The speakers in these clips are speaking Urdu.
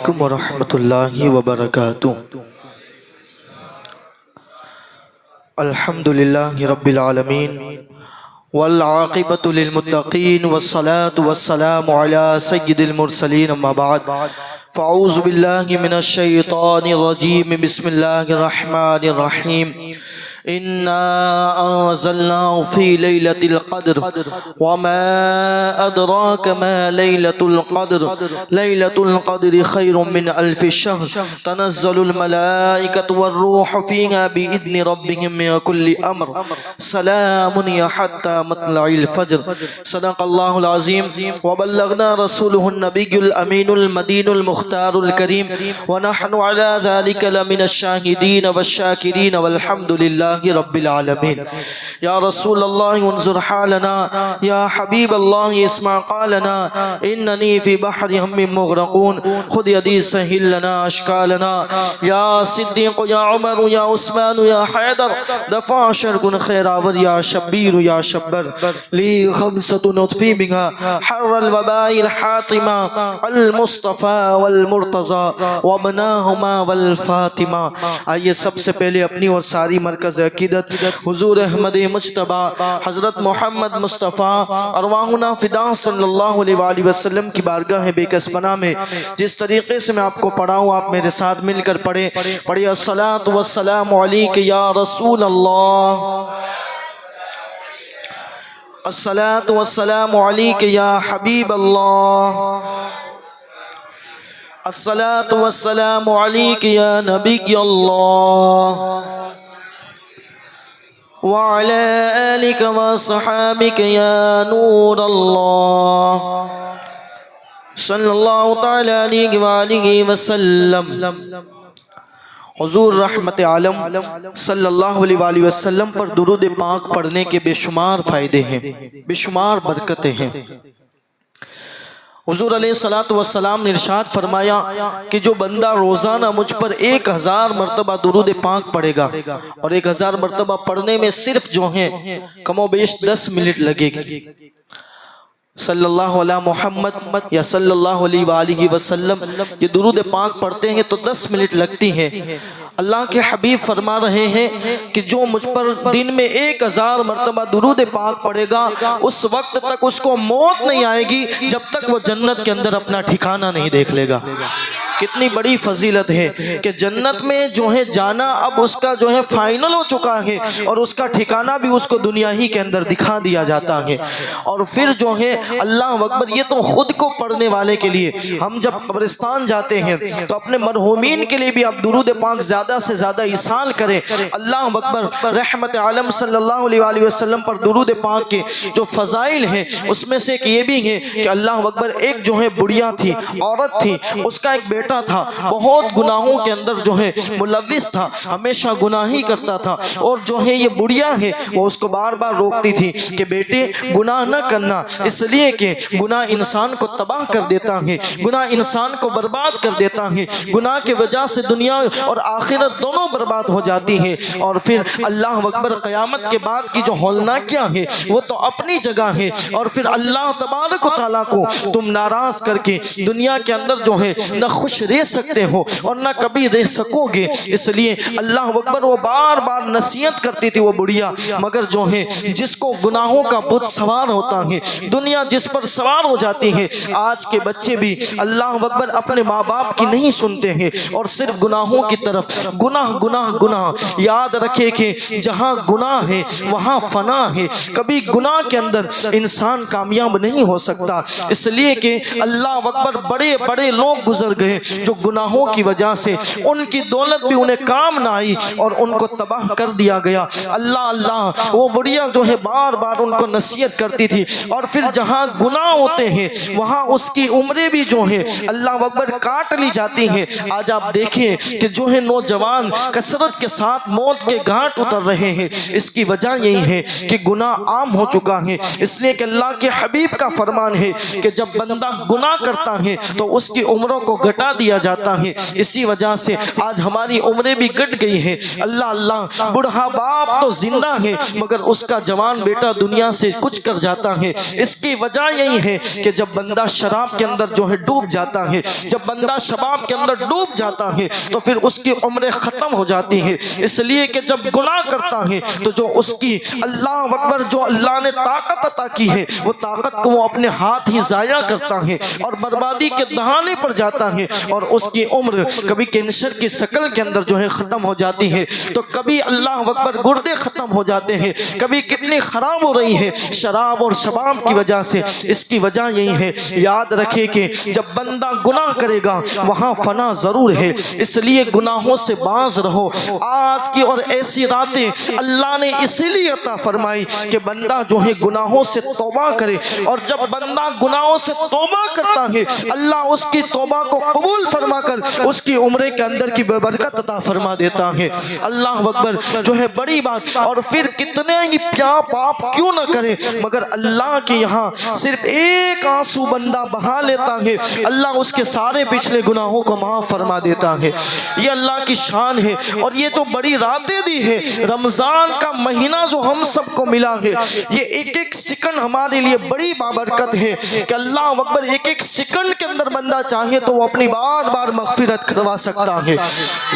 علیکم ورحمۃ اللہ وبرکاتہ۔ الحمدللہ رب العالمین والعاقبۃ للمتقین والصلاة والسلام علی سید المرسلین، اما بعد فاعوذ باللہ من الشیطان الرجیم، بسم اللہ الرحمن الرحیم۔ انا انزلناه في ليلة القدر وما ادراك ما ليلة القدر ليلة القدر خير من الف شهر تنزل الملائكة والروح فيها بإذن ربهم من كل امر سلام هي حتى مطلع الفجر۔ صدق الله العظيم وبلغنا رسوله النبي الامين المدين المختار الكريم، ونحن على ذلك لمن الشاهدين والشاكرين والحمد لله رب العالمین۔ یا رسول اللہ انظر حالنا، یا حبیب اللہ اسمع قالنا، اننی فی بحر ہم مغرقون، خود یدی سہل لنا اشکالنا۔ یا صدیق یا عمر یا عثمان یا حیدر، دفع شرک خیراور یا شبیر یا شبر، لی خمسۃ نطفی بها حر الوباء الحاطمہ، المصطفى والمرتضی وابناہما والفاطمہ۔ آئیے سب سے پہلے اپنی اور ساری مرکز عقیدت حضور احمد مجتبی حضرت محمد مصطفیٰ ارواحنا فدا صلی اللہ علیہ وآلہ وسلم کی بارگاہ بے کس پناہ میں جس طریقے سے میں آپ کو پڑھاؤں آپ میرے ساتھ مل کر پڑھیں۔ پڑھیں الصلاۃ والسلام علیک یا رسول اللہ، الصلاۃ والسلام علیک یا حبیب اللہ، الصلاۃ والسلام علیک یا نبی اللہ، وعلى آلك وصحابك يا نور الله صلی اللہ تعالی علیہ وآلہ وسلم۔ حضور رحمت عالم صلی اللہ علیہ وآلہ وسلم پر درود پاک پڑھنے کے بے شمار فائدے ہیں، بے شمار برکتیں ہیں۔ حضور علیہ السلام نے ارشاد فرمایا کہ جو بندہ روزانہ مجھ پر 1000 مرتبہ درود پاک پڑھے گا، اور 1000 مرتبہ پڑھنے میں صرف جو ہیں کم و بیش 10 منٹ لگے گی، صلی اللہ علیہ محمد یا صلی اللہ علیہ وآلہ وسلم یہ درود پاک پڑھتے ہیں تو 10 منٹ لگتی ہیں۔ اللہ کے حبیب فرما رہے ہیں کہ جو مجھ پر دن میں 1000 مرتبہ درود پاک پڑھے گا، اس وقت تک اس کو موت نہیں آئے گی جب تک وہ جنت کے اندر اپنا ٹھکانہ نہیں دیکھ لے گا۔ کتنی بڑی فضیلت ہے کہ جنت میں جو ہے جانا اب اس کا جو ہے فائنل ہو چکا ہے، اور اس کا ٹھکانہ بھی اس کو دنیا ہی کے اندر دکھا دیا جاتا ہے۔ اور پھر جو ہے اللہ اکبر، یہ تو خود کو پڑھنے والے کے لیے، ہم جب قبرستان جاتے ہیں تو اپنے مرحومین کے لیے بھی آپ درود پاک زیادہ سے زیادہ ایصال کریں۔ اللہ اکبر، رحمت عالم صلی اللہ علیہ وآلہ وسلم پر درود پاک کے جو فضائل ہیں اس میں سے ایک یہ بھی ہے کہ اللہ اکبر، ایک جو ہے بڑھیا تھی، عورت تھی، اس کا ایک بیٹا تھا، بہت گناہوں کے اندر جو ہے ملوث تھا، ہمیشہ گناہ ہی کرتا تھا، اور جو ہے یہ بڑھیا ہے وہ اس کو بار بار روکتی تھی کہ بیٹے گناہ نہ کرنا، اس لیے کہ گناہ انسان کو تباہ کر دیتا ہے، گناہ انسان کو برباد کر دیتا ہے، گناہ کی وجہ سے دنیا اور آخرت دونوں برباد ہو جاتی ہے۔ اور پھر اللہ اکبر، قیامت کے بعد کی جو ہولناکیاں ہے وہ تو اپنی جگہ ہے، اور پھر اللہ تبارک و تعالیٰ کو تم ناراض کر کے دنیا کے اندر جو ہے نہ خوش رہ سکتے ہو اور نہ کبھی رہ سکو گے۔ اس لیے اللہ اکبر، وہ بار بار نصیحت کرتی تھی وہ بڑھیا، مگر جو ہے جس کو گناہوں کا بت سوار ہوتا ہے، دنیا جس پر سوار ہو جاتی ہے، آج کے بچے بھی اللہ اکبر اپنے ماں باپ کی نہیں سنتے ہیں اور صرف گناہوں کی طرف، گناہ گناہ گناہ۔ یاد رکھے کہ جہاں گناہ ہے وہاں فنا ہے، کبھی گناہ کے اندر انسان کامیاب نہیں ہو سکتا، اس لیے کہ اللہ اکبر بڑے بڑے لوگ گزر گئے جو گناہوں کی وجہ سے ان کی دولت بھی انہیں کام نہ آئی اور ان کو تباہ کر دیا گیا۔ اللہ اللہ، وہ بڑھیا جو ہے بار بار ان کو نصیحت کرتی تھی، اور پھر جہاں گناہ ہوتے ہیں وہاں اس کی عمریں بھی جو ہیں اللہ اکبر کاٹ لی جاتی ہیں۔ آج آپ دیکھیں کہ جو ہے نوجوان کثرت کے ساتھ موت کے گھاٹ اتر رہے ہیں، اس کی وجہ یہی ہے کہ گناہ عام ہو چکا ہے۔ اس لیے کہ اللہ کے حبیب کا فرمان ہے کہ جب بندہ گناہ کرتا ہے تو اس کی عمروں کو گھٹا دیا جاتا ہے. اسی وجہ سے آج ہماری عمریں بھی گٹ گئی ہیں. اللہ اللہ بوڑھا باپ تو زندہ ہے مگر اس کا جوان بیٹا دنیا سے کچھ کر جاتا ہے. اس کی وجہ یہی ہے کہ جب بندہ شراب کے اندر جو ہے ڈوب جاتا ہے, جب بندہ شباب کے اندر ڈوب جاتا ہے تو پھر اس کی عمریں ختم ہو جاتی ہیں. اس لیے کہ جب گناہ کرتا ہے تو جو اس کی اللہ اکبر جو اللہ نے طاقت عطا کی ہے وہ طاقت کو وہ اپنے ہاتھ ہی ضائع کرتا ہے اور بربادی کے دہانے پر جاتا ہے, اور اس کی عمر کبھی کینسر کی شکل کے اندر جو ہے ختم ہو جاتی ہے, تو کبھی اللہ اکبر گردے ختم ہو جاتے ہیں, کبھی کتنی خراب ہو رہی ہے شراب اور شباب کی وجہ سے. اس کی وجہ یہی ہے, یاد رکھے کہ جب بندہ گناہ کرے گا وہاں فنا ضرور ہے, اس لیے گناہوں سے باز رہو. آج کی اور ایسی راتیں اللہ نے اسی لیے عطا فرمائی کہ بندہ جو ہے گناہوں سے توبہ کرے, اور جب بندہ گناہوں سے توبہ کرتا ہے اللہ اس کی توبہ کو قبول فرما کر اس کی عمرے کے اندر کی برکت عطا فرما دیتا ہے. اللہ اکبر جو ہے بڑی بات. اور پھر کتنے ہی پاپ کیوں نہ کرے مگر اللہ کے یہاں صرف ایک آنسو بندہ بہا لیتا ہے, اللہ اس کے سارے پچھلے گناہوں کو معاف فرما دیتا ہے. یہ اللہ کی شان ہے. اور یہ جو بڑی راتیں دی ہے, رمضان کا مہینہ جو ہم سب کو ملا ہے, یہ ایک ایک سیکنڈ ہمارے لیے بڑی بابرکت ہے کہ اللہ اکبر ایک ایک سیکنڈ کے اندر بندہ چاہے تو وہ اپنی بار بار مغفرت کروا سکتا ہے.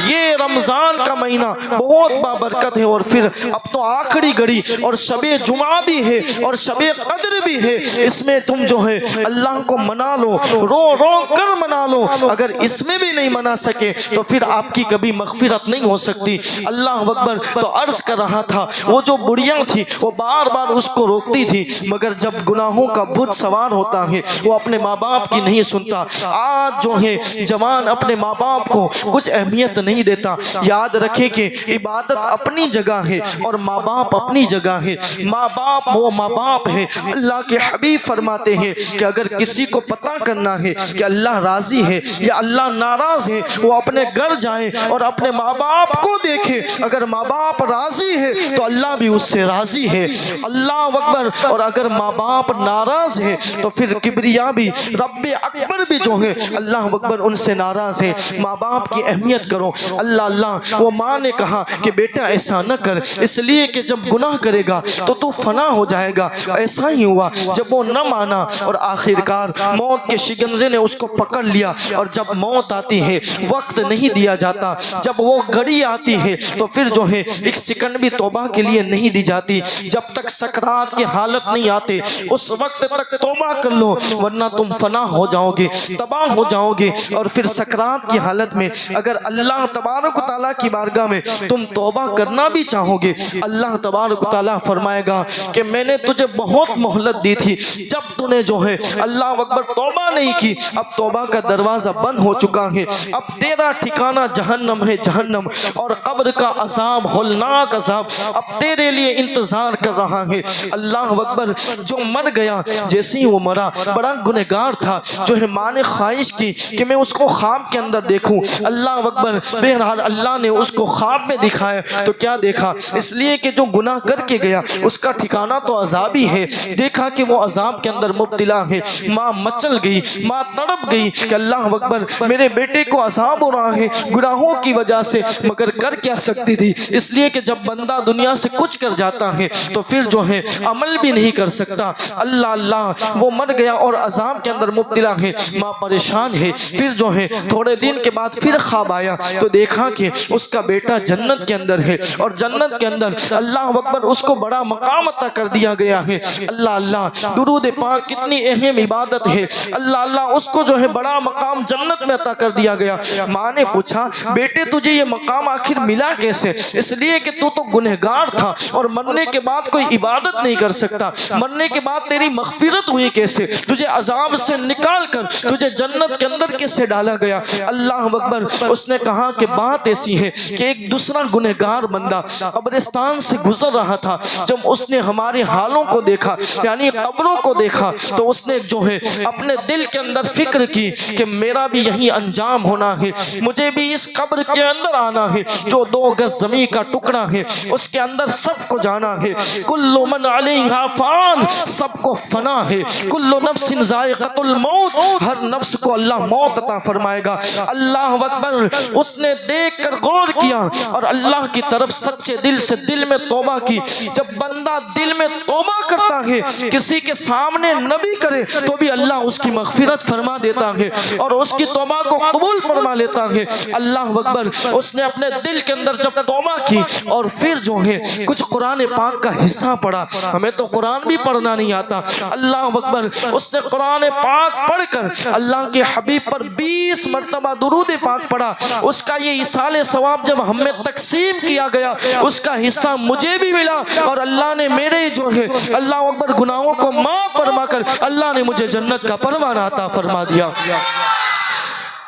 یہ رمضان کا مہینہ بہت بابرکت ہے. اور پھر اب تو آخری گھڑی اور شب جمعہ بھی ہے اور شب قدر بھی ہے, اس میں تم جو ہے اللہ کو منا لو, رو رو کر منا لو. اگر اس میں بھی نہیں منا سکے تو پھر آپ کی کبھی مغفرت نہیں ہو سکتی. اللہ اکبر. تو عرض کر رہا تھا وہ جو بڑیاں تھی وہ بار بار اس کو روکتی تھی مگر جب گناہوں کا بت سوار ہوتا ہے وہ اپنے ماں باپ کی نہیں سنتا. آج جو ہے جوان اپنے ماں باپ کو کچھ اہمیت نہیں دیتا. یاد رکھے کہ عبادت اپنی جگہ ہے اور ماں باپ اپنی جگہ ہے. ماں باپ وہ ماں باپ ہے. اللہ کے حبیب فرماتے ہیں کہ اگر کسی کو پتہ کرنا ہے کہ اللہ راضی ہے یا اللہ ناراض ہے وہ اپنے گھر جائے اور اپنے ماں باپ کو دیکھے. اگر ماں باپ راضی ہے تو اللہ بھی اس سے راضی ہے. اللہ اکبر. اور اگر ماں باپ ناراض ہے تو پھر کبریا بھی رب اکبر بھی جو ہے اللہ اکبر ان سے ناراض ہے. ماں باپ کی اہمیت کرو. اللہ اللہ. وہ ماں نے کہا کہ بیٹا ایسا نہ کر, اس لیے کہ جب گناہ کرے گا تو فنا ہو جائے گا. ایسا ہی ہوا جب وہ نہ مانا اور آخرکار موت کے شکنجے نے اس کو پکڑ لیا. اور جب موت آتی ہے وقت نہیں دیا جاتا, جب وہ گھڑی آتی ہے تو پھر جو ہے ایک سیکنڈ بھی توبہ کے لیے نہیں دی جاتی. جب تک سکرات کی حالت نہیں آتے اس وقت تک توبہ کر لو ورنہ تم فنا ہو جاؤ گے, تباہ ہو جاؤ گے. اور پھر سکرات کی حالت میں اگر اللہ تبارک و تعالیٰ کی بارگاہ میں تم توبہ کرنا بھی چاہو گے اللہ تبارک و تعالیٰ فرمائے گا کہ میں نے تجھے بہت مہلت دی تھی, جب تو نے جو ہے اللہ اکبر توبہ نہیں کی اب توبہ کا دروازہ بند ہو چکا ہے. اب تیرا ٹھکانہ جہنم ہے, جہنم, اور قبر کا عذاب ہولناک عذاب اب تیرے لیے انتظار کر رہا ہے. اللہ اکبر. جو مر گیا جیسے ہی وہ مرا بڑا گنہگار تھا, جو ہے ماں نے خواہش کی کہ میں اس کو خواب کے اندر دیکھوں. اللہ اکبر. بہرحال اللہ نے اس کو خواب میں دکھایا تو کیا دیکھا, اس لیے کہ جو گناہ کر کے گیا اس کا ٹھکانہ تو عذاب ہی ہے. دیکھا کہ وہ عذاب کے اندر مبتلا ہے. ماں مچل گئی, ماں تڑپ گئی کہ اللہ اکبر میرے بیٹے کو عذاب ہو رہا ہے گناہوں کی وجہ سے, مگر کر کیا سکتی تھی, اس لیے کہ جب بندہ دنیا سے کچھ کر جاتا ہے تو پھر جو ہے عمل بھی نہیں کر سکتا. اللہ اللہ. وہ مر گیا اور عذاب کے اندر مبتلا ہے, ماں پریشان ہے. پھر جو ہے تھوڑے دن کے بعد پھر خواب آیا تو دیکھا کہ اس کا بیٹا جنت کے اندر ہے اور جنت کے اندر اللہ اکبر اس کو بڑا مقام عطا کر دیا گیا ہے. اللہ اللہ. درود پاک کتنی اہم عبادت ہے. اللہ اللہ. اس کو جو ہے بڑا مقام جنت میں عطا کر دیا گیا. ماں نے پوچھا بیٹے تجھے یہ مقام آخر ملا کیسے, اس لیے کہ تو گنہگار تھا اور مرنے کے بعد کوئی عبادت نہیں کر سکتا, مرنے کے بعد تیری مغفرت ہوئی کیسے, تجھے عذاب سے نکال کر تجھے جنت کے اندر کیسے ڈالا گیا. اللہ اکبر. اس نے کہا کہ بات ایسی ہے کہ ایک دوسرا گنہگار بندہ قبرستان سے گزر رہا تھا, جب اس نے ہمارے حالوں کو دیکھا یعنی قبروں کو دیکھا تو اس نے جو ہے اپنے دل کے اندر فکر کی کہ میرا بھی یہی انجام ہونا ہے, مجھے بھی اس قبر کے اندر آنا ہے. جو 2 گز زمین زمین کا ٹکڑا ہے، اس کے اندر سب کو جانا ہے، کل من علیہا فان، سب کو فنا ہے، کل نفس ذائقۃ الموت، ہر نفس کو اللہ موت عطا فرمائے گا۔ اللہ اکبر، اس نے دیکھ کر غور کیا اور اللہ کی طرف سچے دل سے دل میں توبہ کی۔ جب بندہ دل میں توبہ کرتا ہے، کسی کے سامنے نبی کرے تو بھی اللہ اس کی مغفرت فرما دیتا ہے اور اس کی توبہ کو قبول فرما لیتا ہے۔ اللہ اکبر، اس نے اپنے دل کے اندر جب توبہ کی اور پھر جو ہے کچھ قرآن پاک کا حصہ پڑھا، ہمیں تو قرآن بھی پڑھنا نہیں آتا، اللہ اکبر، اس نے قرآن پاک پڑھ کر اللہ کے حبیب پر 20 مرتبہ درود پاک پڑھا۔ اس کا یہ ایصال ثواب جب ہم میں تقسیم کیا گیا، اس کا حصہ مجھے بھی ملا اور اللہ نے میرے جو ہے اللہ اکبر گناہوں کو معاف فرما کر اللہ نے مجھے جنت کا پروانہ عطا فرما دیا۔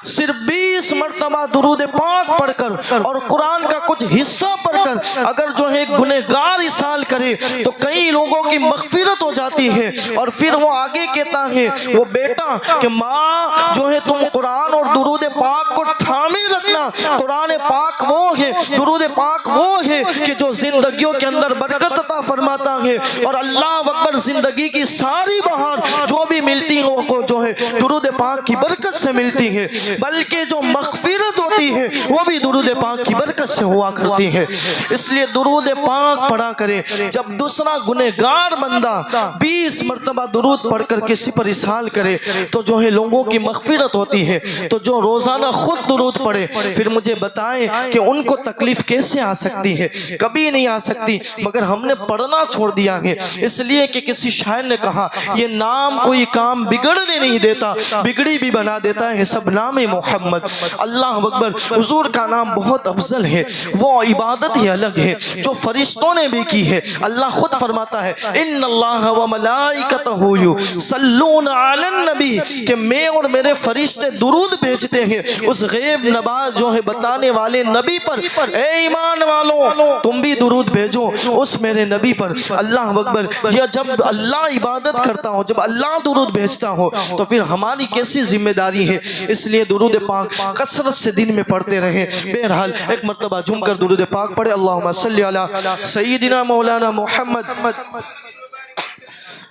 صرف 20 مرتبہ درود پاک پڑھ کر اور قرآن کا کچھ حصہ پڑھ کر اگر جو ہے گنہگار ایصال کرے تو کئی لوگوں کی مغفرت ہو جاتی ہے۔ اور پھر وہ آگے کہتا ہے، وہ بیٹا کہ ماں جو ہے تم قرآن اور درود پاک کو تھامے رکھنا، قرآن پاک وہ ہے، درود پاک وہ ہے کہ جو زندگیوں کے اندر برکت عطا فرماتا ہے اور اللہ اکبر زندگی کی ساری بہار جو بھی ملتی ہے وہ جو ہے درود پاک کی برکت سے ملتی ہے، بلکہ جو مغفرت ہوتی ہے وہ بھی درود پاک کی برکت سے ہوا کرتی ہے۔ اس لیے درود پاک پڑھا کرے۔ جب دوسرا گنہگار بندہ 20 مرتبہ درود پڑھ کر کسی پر ایصال کرے تو جو ہے لوگوں کی مغفرت ہوتی ہے۔ تو جو روزانہ خود درود پڑھے پھر مجھے بتائیں کہ ان کو تکلیف کیسے آ سکتی ہے؟ کبھی نہیں آ سکتی، مگر ہم نے پڑھنا چھوڑ دیا ہے، اس لیے کہ کسی شاعر نے کہا یہ نام کوئی کام بگڑنے نہیں دیتا، بگڑی بھی بنا دیتا ہے سب نام محمد۔ اللہ اکبر، حضور کا نام بہت افضل ہے، وہ عبادت ہی الگ ہے جو فرشتوں نے بھی کی ہے۔ اللہ خود فرماتا ہے ان اللہ و ملائکتہ یصلون علی النبی، کہ میں اور میرے فرشتے درود بھیجتے ہیں اس غیب نبات جو ہے بتانے والے نبی پر۔ اے ایمان والوں تم بھی درود بھیجو اس میرے نبی پر۔ اللہ اکبر، یہ جب اللہ عبادت کرتا ہو، جب اللہ درود بھیجتا ہو تو پھر ہماری کیسی ذمہ داری ہے؟ اس لیے درود پاک کثرت سے دن میں پڑھتے رہیں۔ بہرحال ایک مرتبہ جھوم کر درود پاک پڑھے، اللہم صلی علی سیدنا مولانا محمد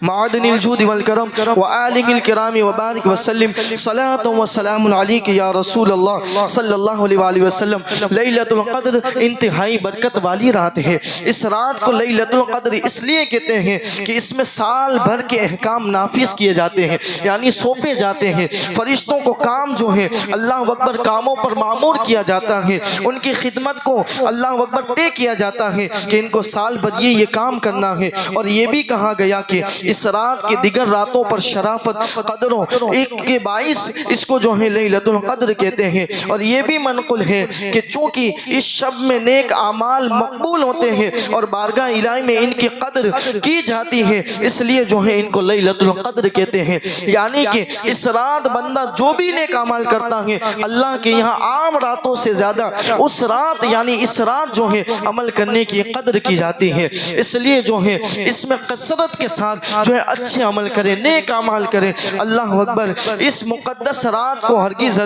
معدن الجود والکرم وآلہ الکرام وبارک وسلم صلاۃ و سلام علیک یا رسول اللہ صلی اللہ علیہ وآلہ وسلم۔ لیلۃ القدر انتہائی برکت والی رات ہے۔ اس رات کو لیلۃ القدر اس لیے کہتے ہیں کہ اس میں سال بھر کے احکام نافذ کیے جاتے ہیں، یعنی سونپے جاتے ہیں۔ فرشتوں کو کام جو ہے اللہ اکبر کاموں پر معمور کیا جاتا ہے، ان کی خدمت کو اللہ اکبر طے کیا جاتا ہے کہ ان کو سال بھر یہ کام کرنا ہے۔ اور یہ بھی کہا گیا کہ اس رات کے دیگر راتوں پر شرافت قدروں ایک کے باعث اس کو جو ہے لیلۃ القدر کہتے ہیں۔ اور یہ بھی منقول ہے کہ چونکہ اس شب میں نیک اعمال مقبول ہوتے ہیں اور بارگاہ الہی میں ان کی قدر کی جاتی ہے، اس لیے جو ہے ان کو لیلۃ القدر کہتے ہیں۔ یعنی کہ اس رات بندہ جو بھی نیک اعمال کرتا ہے اللہ کے یہاں عام راتوں سے زیادہ اس رات یعنی اس رات جو ہے عمل کرنے کی قدر کی جاتی ہے۔ اس لیے جو ہے اس میں کثرت کے ساتھ جو ہے اچھے عمل کریں، نیک اعمال کریں۔ اللہ اکبر، اس مقدس رات کو ہرگز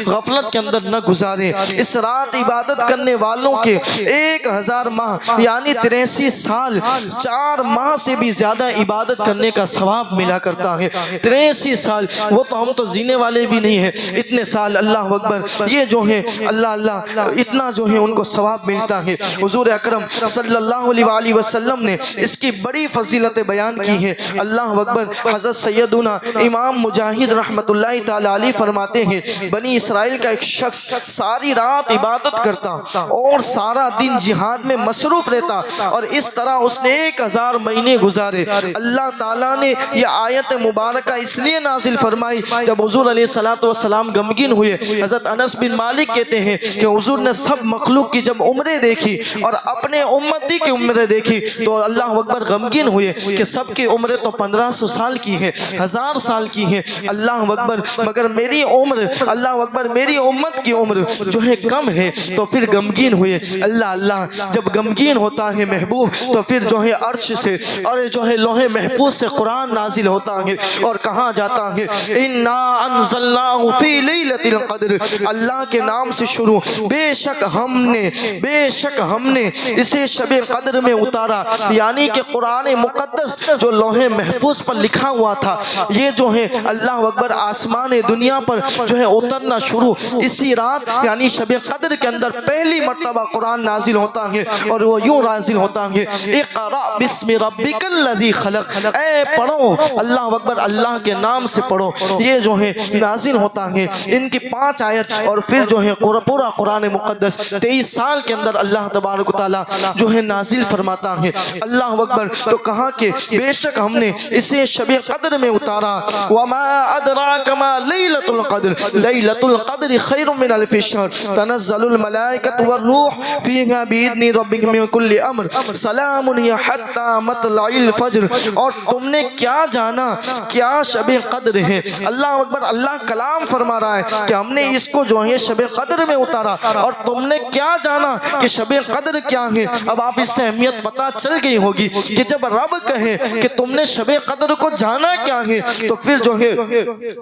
غفلت کے اندر نہ گزاریں۔ اس رات عبادت کرنے والوں کے 1000 ماہ یعنی 83 سال 4 ماہ سے بھی زیادہ عبادت کرنے کا ثواب ملا کرتا ہے۔ 83 سال، وہ تو ہم تو جینے والے بھی نہیں ہیں اتنے سال۔ اللہ اکبر، یہ جو ہے اللہ اتنا جو ہے ان کو ثواب ملتا ہے۔ حضور اکرم صلی اللہ علیہ وآلہ وسلم نے اس کی بڑی فضیلت بیان کی ہے۔ اللہ اکبر، حضرت سیدنا امام مجاہد رحمت اللہ تعالی علیہ فرماتے ہیں بنی اسرائیل کا ایک شخص ساری رات عبادت کرتا اور سارا دن جہاد میں مصروف رہتا اور اس طرح اس نے 1000 مہینے گزارے۔ اللہ تعالیٰ نے یہ آیت مبارکہ اس لیے نازل فرمائی جب حضور علیہ السلام غمگین ہوئے۔ حضرت انس بن مالک کہتے ہیں کہ حضور نے سب مخلوق کی جب عمریں دیکھی اور اپنے امتی کی عمریں دیکھی تو اللہ اکبر غمگین ہوئے کہ سب کی عمریں عمریں تو 1500 سال کی ہیں، 1000 سال کی ہیں، اللہ اکبر، مگر میری عمر، اللہ اکبر، میری امت کی عمر جو ہے کم ہے۔ تو پھر غمگین ہوئے۔ اللہ جب غمگین ہوتا ہے محبوب تو پھر جو ہے عرش سے اور جو ہے لوح محفوظ سے قرآن نازل ہوتا ہے اور کہا جاتا ہے انا انزلناہ فی لیلۃ القدر، اللہ کے نام سے شروع، بے شک ہم نے اسے شب قدر میں اتارا، یعنی کہ قرآن مقدس جو لوح محفوظ پر لکھا ہوا تھا، یہ جو ہے اللہ اکبر آسمان دنیا پر جو ہے اترنا شروع اسی رات یعنی شب قدر کے اندر پہلی مرتبہ قرآن نازل ہوتا ہے اور وہ یوں نازل ہوتا ہے اقرأ بسم ربک الذی خلق، اے پڑھو، اللہ اکبر، اللہ کے نام سے پڑھو، یہ جو ہے نازل ہوتا ہے۔ ان کی 5 آیت اور پھر جو ہے پورا قرآن مقدس 23 سال کے اندر اللہ تبارک و تعالی جو ہے نازل فرماتا ہے۔ اللہ اکبر، تو کہا کہ بے شک ہم نے اسے شب قدر میں اتارا، وما ادراک ما لیلۃ القدر، لیلۃ القدر خیر من الف شہر، تنزل الملائکۃ والروح فیہا باذن ربہم من کل امر، سلام ہی حتی مطلع الفجر۔ اور تم نے کیا جانا کیا شب قدر ہے؟ اللہ اکبر، اللہ کلام فرما رہا ہے کہ ہم نے اس کو جو ہے شب قدر میں اتارا، اور تم نے کیا جانا کہ شب قدر کیا ہے؟ اب آپ اس سے اہمیت پتہ چل گئی ہوگی کہ جب رب کہے کہ تم نے شب قدر کو جانا کیا ہے تو پھر جو ہے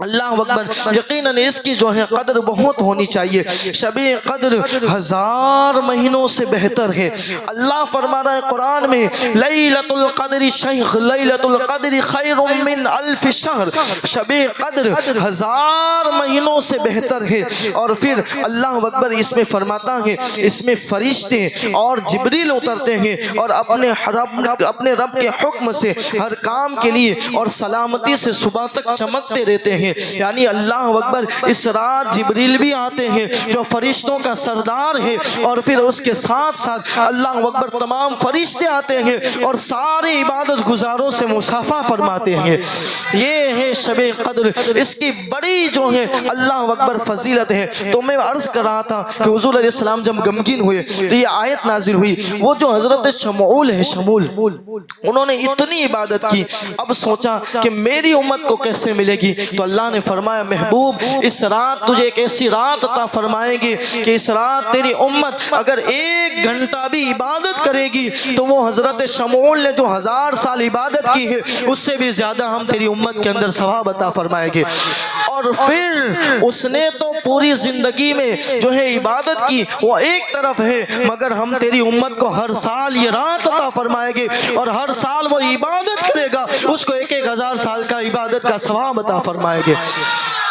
اللہ اکبر یقیناً اس کی جو ہے قدر بہت ہونی چاہیے۔ شب قدر 1000 مہینوں سے بہتر ہے۔ اللہ فرما رہا ہے قرآن میں لیلۃ القدر لیلۃ القدر خیر من الف شہر، شب قدر 1000 مہینوں سے بہتر ہے۔ اور پھر اللہ اکبر اس میں فرماتا ہے اس میں فرشتے اور جبریل اترتے ہیں اور اپنے رب کے حکم سے ہر کام کے لیے اور سلامتی سے صبح تک چمکتے رہتے ہیں، یعنی اللہ اکبر اس رات جبریل بھی آتے ہیں جو فرشتوں کا سردار ہے، اور پھر اس کے ساتھ ساتھ اللہ اکبر تمام فرشتے آتے ہیں اور سارے عبادت گزاروں سے مصافحہ فرماتے ہیں۔ یہ ہے شب قدر، اس کی بڑی جو ہے اللہ اکبر فضیلت ہے۔ تو میں عرض کر رہا تھا کہ حضور علیہ السلام جب غمگین ہوئے تو یہ آیت نازل ہوئی، وہ جو حضرت شمعول ہے، شمعول، انہوں نے اتنی عبادت کی، اب سوچا کہ میری امت کو کیسے ملے گی، تو اللہ نے فرمایا محبوب اس رات تجھے ایک ایسی رات عطا فرمائیں گے کہ اس رات تیری امت اگر 1 گھنٹہ بھی عبادت کرے گی تو وہ حضرت شمعول نے جو 1000 سال عبادت کی ہے اس سے بھی زیادہ ہم تیری امت کے اندر ثواب عطا فرمائیں گے۔ اور پھر اس نے تو پوری زندگی میں جو ہے عبادت کی وہ ایک طرف ہے، مگر ہم تیری امت کو ہر سال یہ رات عطا فرمائیں گے اور ہر سال وہ عبادت کرے گا اس کو 1000 سال کا عبادت کا ثواب عطا فرمائیں گے۔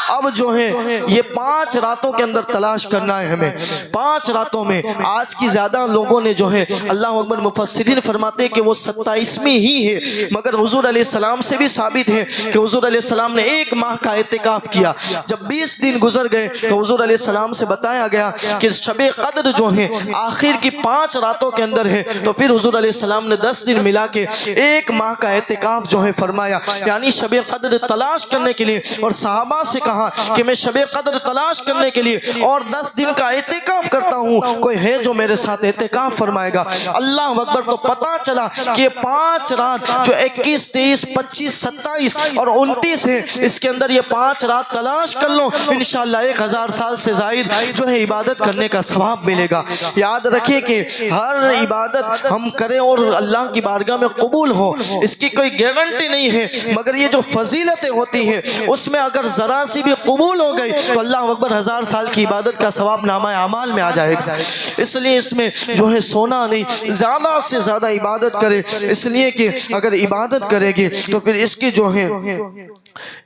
اب جو ہے یہ 5 راتوں کے اندر تلاش کرنا ہے ہمیں، 5 راتوں میں۔ آج کی زیادہ لوگوں نے جو ہے اللہ اکبر مفسرین فرماتے ہیں کہ وہ 27ویں ہی ہے، مگر حضور علیہ السلام سے بھی ثابت ہے کہ حضور علیہ السلام نے 1 ماہ کا اعتکاف کیا۔ جب 20 دن گزر گئے تو حضور علیہ السلام سے بتایا گیا کہ شب قدر جو ہے آخر کی 5 راتوں کے اندر ہے، تو پھر حضور علیہ السلام نے 10 دن ملا کے 1 ماہ کا اعتکاف جو ہے فرمایا، یعنی شب قدر تلاش کرنے کے لیے۔ اور صحابہ سے کہا کہ میں شب قدر تلاش کرنے کے لیے اور 10 دن کا اعتکاف کرتا ہوں، کوئی ہے جو میرے ساتھ اعتکاف فرمائے گا؟ اللہ اکبر، تو پتا چلا کہ 5 رات جو 21 23 25 27 اور 29 ہے، اس کے اندر یہ 5 رات تلاش کر لو، انشاءاللہ 1000 سال سے زائد جو ہے عبادت کرنے کا ثواب ملے گا۔ یاد رکھیں کہ ہر عبادت ہم کریں اور اللہ کی بارگاہ میں قبول ہو اس کی کوئی گارنٹی نہیں ہے، مگر یہ جو فضیلتیں ہوتی ہیں اس میں اگر ذرا سی بھی قبول ہو گئی تو اللہ اکبر 1000 سال کی عبادت کا ثواب نامہ اعمال میں آ جائے گا۔ اس لیے اس میں جو ہے سونا نہیں، زیادہ سے زیادہ عبادت کرے، اس لیے کہ اگر عبادت کرے گی تو پھر اس کی جو ہے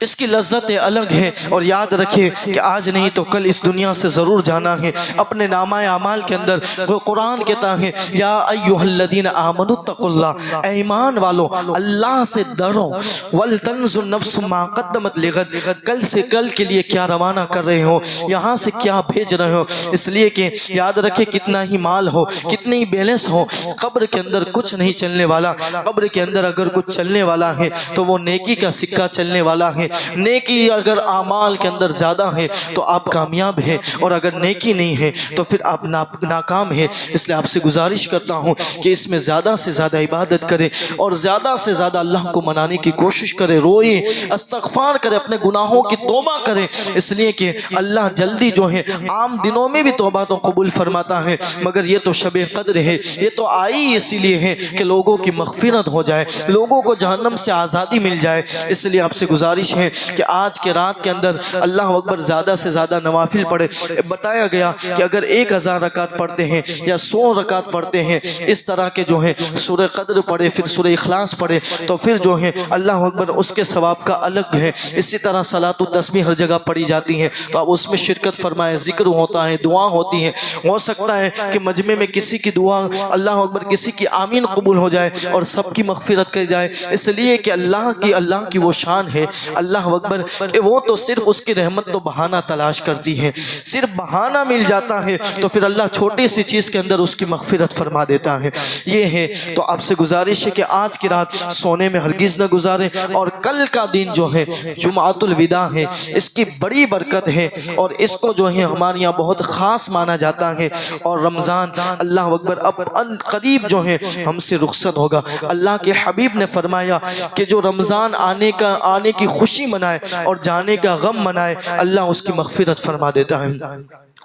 اس کی لذت الگ ہے۔ اور یاد رکھے کہ آج نہیں تو کل اس دنیا سے ضرور جانا ہے۔ اپنے نامہ اعمال کے اندر قرآن کہتا ہے یا ایھا الذین آمنوا اتقوا اللہ، اے ایمان والو اللہ سے ڈرو، ولتنظر نفس ما قدمت لغد، کل سے کل کے لیے کیا روانہ کر رہے ہو، یہاں سے کیا بھیج رہے ہو، اس لیے کہ یاد رکھے کتنا ہی مال ہو، کتنی ہی بیلنس ہو، قبر کے اندر کچھ نہیں چلنے والا۔ قبر کے اندر اگر کچھ چلنے والا ہے تو وہ نیکی کا سکہ چلنے والا ہے۔ نیکی اگر اعمال کے اندر زیادہ ہے تو آپ کامیاب ہیں، اور اگر نیکی نہیں ہے تو پھر آپ ناکام ہیں۔ اس لیے آپ سے گزارش کرتا ہوں کہ اس میں زیادہ سے زیادہ عبادت کریں اور زیادہ سے زیادہ اللہ کو منانے کی کوشش کریں، روئے، استغفار کریں، اپنے گناہوں کی توبہ کریں، اس لیے کہ اللہ جلدی جو ہے عام دنوں میں بھی توبہ تو قبول فرماتا ہے، مگر یہ تو شب قدر ہے، یہ تو آئی اسی لیے ہے کہ لوگوں کی مغفرت ہو جائے، لوگوں کو جہنم سے آزادی مل جائے۔ اس لیے آپ سے گزارش ہے کہ آج کے رات کے اندر اللہ اکبر زیادہ سے زیادہ نوافل پڑھے۔ بتایا گیا کہ اگر 1000 رکعت پڑھتے ہیں یا 100 رکعت پڑھتے ہیں، اس طرح کے جو ہے سورہ قدر پڑھے، پھر سورہ اخلاص پڑھے، تو پھر جو ہے اللہ اکبر اس کے ثواب کا الگ ہے۔ اسی طرح صلاۃ التسبیح ہر جگہ پڑھی جاتی ہیں، تو آپ اس میں شرکت فرمائیں، ذکر ہوتا ہے، دعا ہوتی ہے۔ ہو سکتا ہے کہ مجمع میں کسی کی دعا اللہ اکبر کسی کی آمین قبول ہو جائے اور سب کی مغفرت کر جائے، اس لیے کہ اللہ کی وہ شان ہے اللہ اکبر کہ وہ تو صرف اس کی رحمت تو بہانہ تلاش کرتی ہے، صرف بہانہ مل جاتا ہے تو پھر اللہ چھوٹی سی چیز کے اندر اس کی مغفرت فرما دیتا ہے۔ یہ ہے تو آپ سے گزارش ہے کہ آج کی رات سونے میں ہرگز نہ گزاریں، اور کل کا دن جو ہے جمعۃ الوداع ہے، اس کی بڑی برکت ہے اور اس کو جو ہے ہمارے یہاں بہت خاص مانا جاتا ہے، اور رمضان اللہ اکبر اب ان قریب جو ہے ہم سے رخصت ہوگا۔ اللہ کے حبیب نے فرمایا کہ جو رمضان آنے کی خوشی منائے اور جانے کا غم منائے، اللہ اس کی مغفرت فرما دیتا ہے،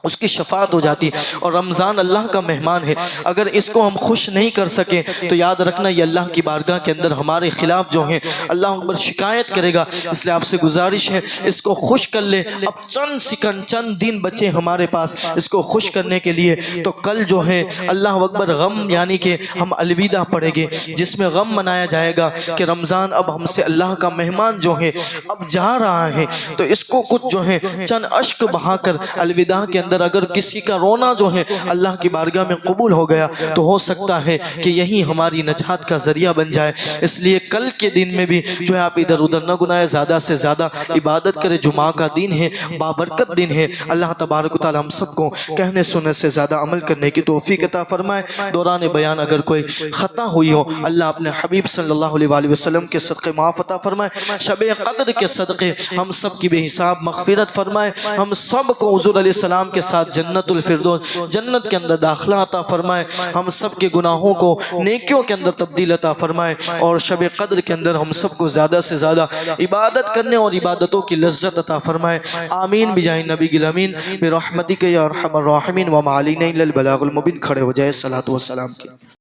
اس کی شفاعت ہو جاتی ہے۔ اور رمضان اللہ کا مہمان ہے، اگر اس کو ہم خوش نہیں کر سکیں تو یاد رکھنا یہ اللہ کی بارگاہ کے اندر ہمارے خلاف جو ہیں اللہ اکبر شکایت کرے گا۔ اس لیے آپ سے گزارش ہے اس کو خوش کر لے، اب چند سیکنڈ چند دن بچے ہمارے پاس اس کو خوش کرنے کے لیے، تو کل جو ہے اللہ اکبر غم یعنی کہ ہم الوداع پڑھیں گے، جس میں غم منایا جائے گا کہ رمضان اب ہم سے اللہ کا مہمان جو ہے اب جا رہا ہے، تو اس کو کچھ جو ہے چند اشک بہا کر الوداع کے اندر اگر کسی کا رونا جو ہے اللہ کی بارگاہ میں قبول ہو گیا تو ہو سکتا ہے کہ یہی ہماری نجات کا ذریعہ بن جائے۔ اس لیے کل کے دن میں بھی جو ہے آپ ادھر ادھر نہ گنائے، زیادہ سے زیادہ عبادت کرے۔ جمعہ کا دن ہے، بابرکت دن ہے، اللہ تبارک و تعالی ہم سب کو کہنے سننے سے زیادہ عمل کرنے کی توفیق عطا فرمائے۔ دوران بیان اگر کوئی خطا ہوئی ہو اللہ اپنے حبیب صلی اللہ علیہ وآلہ وسلم کے صدقے معاف عطا فرمائے، شب قدر کے صدقے ہم سب کی بے حساب مغفرت فرمائے، ہم سب کو حضور علیہ السلام کے ساتھ جنت الفردوس جنت کے اندر داخلہ عطا فرمائے، ہم سب کے گناہوں کو نیکیوں کے اندر تبدیل عطا فرمائے، اور شب قدر کے اندر ہم سب کو زیادہ سے زیادہ عبادت کرنے اور عبادتوں کی لذت عطا فرمائے۔ آمین بجاہ نبی الامین برحمتک یا ارحم الراحمین، وما علینا الا البلاغ المبین۔ کھڑے ہو جائے، صلاۃ و سلام کی۔